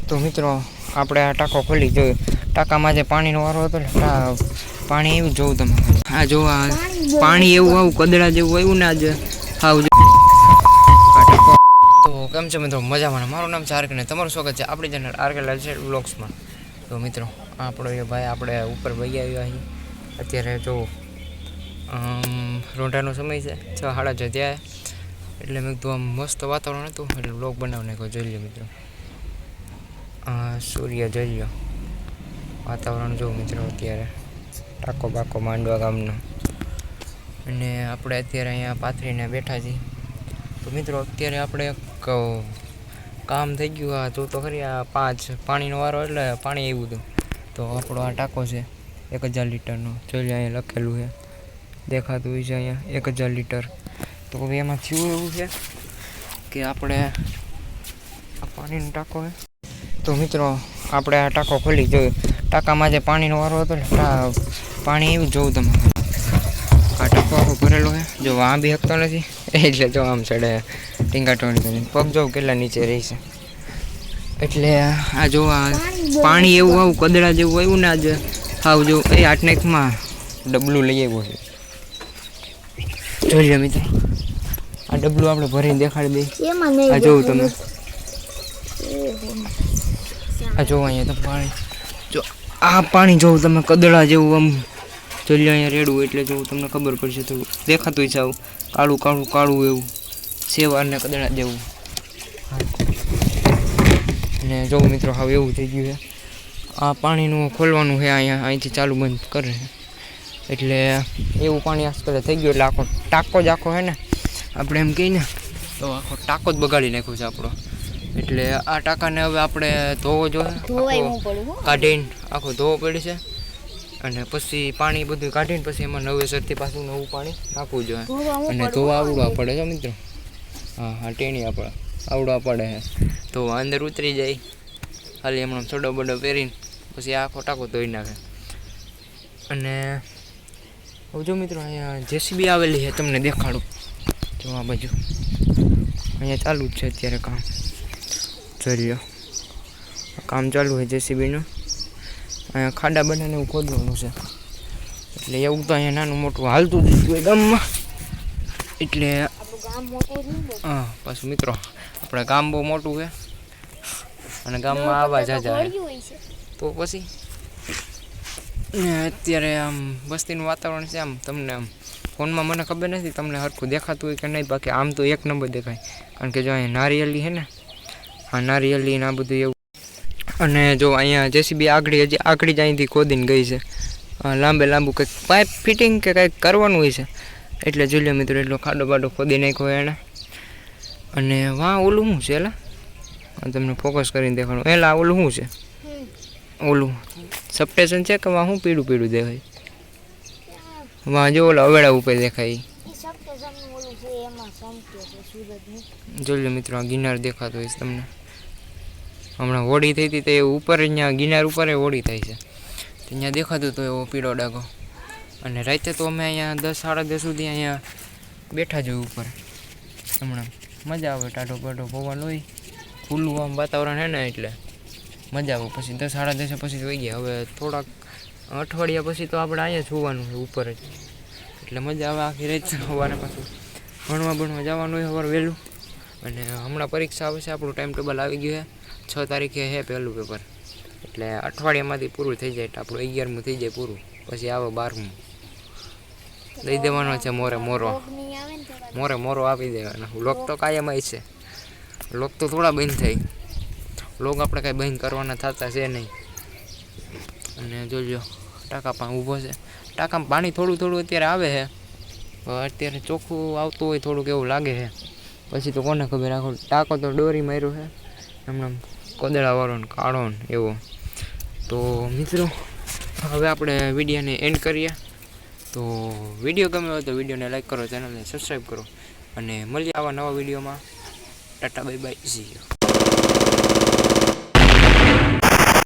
તો મિત્રો આપણે આ ટાંકો ખોલી જોયું, ટાંકામાં જે પાણીનો વારો હતો ને પાણી એવું જોવું તમે. આ જો આ પાણી એવું આવું કદડા જેવું આવ્યું ને આજે આવ. તો કેમ છે મિત્રો? મજામાં. મારું નામ છે આરકે ને તમારું સ્વાગત છે આપણી ચેનલ આરકે લાઈફસ્ટાઈલ વ્લોગ્સમાં. તો મિત્રો આપણો એ ભાઈ આપણે ઉપર વહી આવ્યા અહીં. અત્યારે જો રોંઢાનો સમય છે 6:30 ત્યાં, એટલે મેં કીધું આમ મસ્ત વાતાવરણ હતું એટલે વ્લોગ બનાવી નાખ્યો. જોઈ લો મિત્રો, સૂર્ય જોઈ લો, વાતાવરણ જો મિત્રો અત્યારે ટાંકો બાકો માંડવા ગામનો. અને આપણે અત્યારે અહીંયા પાથરીને બેઠા છીએ. તો મિત્રો અત્યારે આપણે એક કામ થઈ ગયું. આ જો તો ખરી, આ 5 પાણીનો વારો એટલે પાણી આવ્યું હતું. તો આપણો આ ટાંકો છે 1000 લીટરનો. જોઈ લે અહીંયા લખેલું છે, દેખાતું હોય છે અહીંયા 1000 લીટર. તો હવે એમાં થયું એવું છે કે આપણે આ પાણીનો ટાંકો છે. તો મિત્રો આપણે આ ટાંકો ખોલી જોયું, ટાંકામાં જે પાણીનો વારો હતો ને પાણી એવું જોવું તમે. આ ટાંકો આખો ભરેલો છે. જો આમ બી હકતો નથી એટલે જો આમ ચડે ટીંગા ટોળી પગ જો કેટલા નીચે રહી છે. એટલે આ જો આ પાણી એવું આવું કદડા જેવું આવ્યું ને આજે આવ જો એ 8 ડબલું લઈ આવ્યો છે. જોઈ લો મિત્રો, આ ડબલું આપણે ભરીને દેખાડી દઈએ. આ જોવું તમે, આ જોવો અહીંયા તો પાણી, જો આ પાણી જોવું તમે કદડા જેવું આમ જોઈ લો અહીંયા રેડું, એટલે જોવું તમને ખબર પડશે. થોડું દેખાતું છે આવું કાળું કાળું કાળું એવું સેવાને કદડા જેવું. અને જોવું મિત્રો હવે એવું થઈ ગયું છે. આ પાણીનું ખોલવાનું છે અહીંયા, અહીંથી ચાલુ બંધ કરે એટલે એવું પાણી આજકાલ થઈ ગયું. એટલે આખો ટાંકો જ આખો છે ને, આપણે એમ કહીએ ને તો આખો ટાંકો જ બગાડી નાખ્યો છે આપણો. એટલે આ ટાંકાને હવે આપણે ધોવો જોઈએ, કાઢીને આખો ધોવો પડે છે. અને પછી પાણી બધું કાઢીને પછી એમાં નવેસરથી પાછું નવું પાણી નાખવું જોઈએ. અને ધોવા આવડવા પડે છે મિત્રો. હા ટેણી આપણે આવડવા પડે છે તો અંદર ઉતરી જાય. ખાલી એમણે છોડો બડો પહેરીને પછી આખો ટાંકો ધોઈ નાખે. અને હવે જો મિત્રો અહીંયા જેસીબી આવેલી છે, તમને દેખાડું. જો આ બાજુ અહીંયા ચાલુ જ છે અત્યારે કામ. જોઈ લો કામ ચાલુ છે જેસીબીનું. અહીંયા ખાડા બનાવીને એવું ખોદવાનું છે. એટલે એવું તો અહીંયા નાનું મોટું હાલતું જ હોય ગામમાં. એટલે હા પાછું મિત્રો આપણે ગામ બહુ મોટું છે અને ગામમાં આવા જાજા તો પછી અત્યારે આમ વસ્તીનું વાતાવરણ છે. આમ તમને આમ ફોનમાં મને ખબર નથી તમને સરખું દેખાતું હોય કે નહીં, બાકી આમ તો એક નંબર દેખાય. કારણ કે જો અહીંયા નારિયેલી છે ને, આ નારિયેલી ને આ બધું એવું. અને જો અહીંયા જેસીબી હજી આગળ જ અહીંથી ખોદીને ગઈ છે. લાંબુ કંઈક પાઇપ ફિટિંગ કે કંઈક કરવાનું હોય છે. એટલે જોઈ લો મિત્રો એટલો ખાડો બાડો ખોદી નાખ્યો એણે. અને વાં ઓલું શું છે? એલા તમને ફોકસ કરીને દેખાડું. એલા ઓલું શું છે? ઓલું સબસ્ટેશન છે કે વાં શું પીળું પીળું દેખાય? વાં જો ઓલા અવેડા ઉપર દેખાય. જોઈ લો મિત્રો આ ગિરનાર દેખાતો હોય તમને. હમણાં હોળી થઈ હતી તો એ ઉપર અહીંયા ગિરનાર ઉપર હોળી થાય છે, ત્યાં દેખાતું તો એવો પીળો ડાઘો. અને રાતે તો અમે અહીંયા 10 સાડા 10 સુધી અહીંયા બેઠા જ હોય ઉપર. હમણાં મજા આવે, ટાઢો પાઢો પવન હોય, ખુલ્લું આમ વાતાવરણ છે ને એટલે મજા આવે. પછી 10 સાડા 10 પછી વહી ગયા. હવે થોડાક અઠવાડિયા પછી તો આપણે અહીંયા જોવાનું છે ઉપર જ, એટલે મજા આવે આખી રાત. સવારે પાછું ભણવા જવાનું હોય સવારે વહેલું. અને હમણાં પરીક્ષા આવે છે, આપણું ટાઈમ ટેબલ આવી ગયું છે. 6 તારીખે છે પહેલું પેપર, એટલે અઠવાડિયામાંથી પૂરું થઈ જાય. એટલે આપણું 11મું થઈ જાય પૂરું. પછી આવે 12મું, દઈ દેવાનો છે મોરો આપી દેવાનો. લોક તો કાયમ જ છે, લોક તો થોડા બંધ થાય. લોક આપણે કાંઈ બંધ કરવાના થતા છે નહીં. અને જોજો ટાંકા પણ ઊભો છે. ટાંકામાં પાણી થોડું અત્યારે આવે છે. અત્યારે ચોખ્ખું આવતું હોય થોડુંક એવું લાગે છે. પછી તો કોને ખબર, આખો ટાંકો તો દોરી માર્યો છે હમણાં કોદળાવાળો ને કાળો ને એવો. તો મિત્રો હવે આપણે વિડીયોને એન્ડ કરીએ. તો વિડીયો ગમ્યો હોય તો વિડીયોને લાઈક કરો, ચેનલને સબસ્ક્રાઈબ કરો અને મળીએ આવા નવા વિડીયોમાં. Tata bye bye, C you.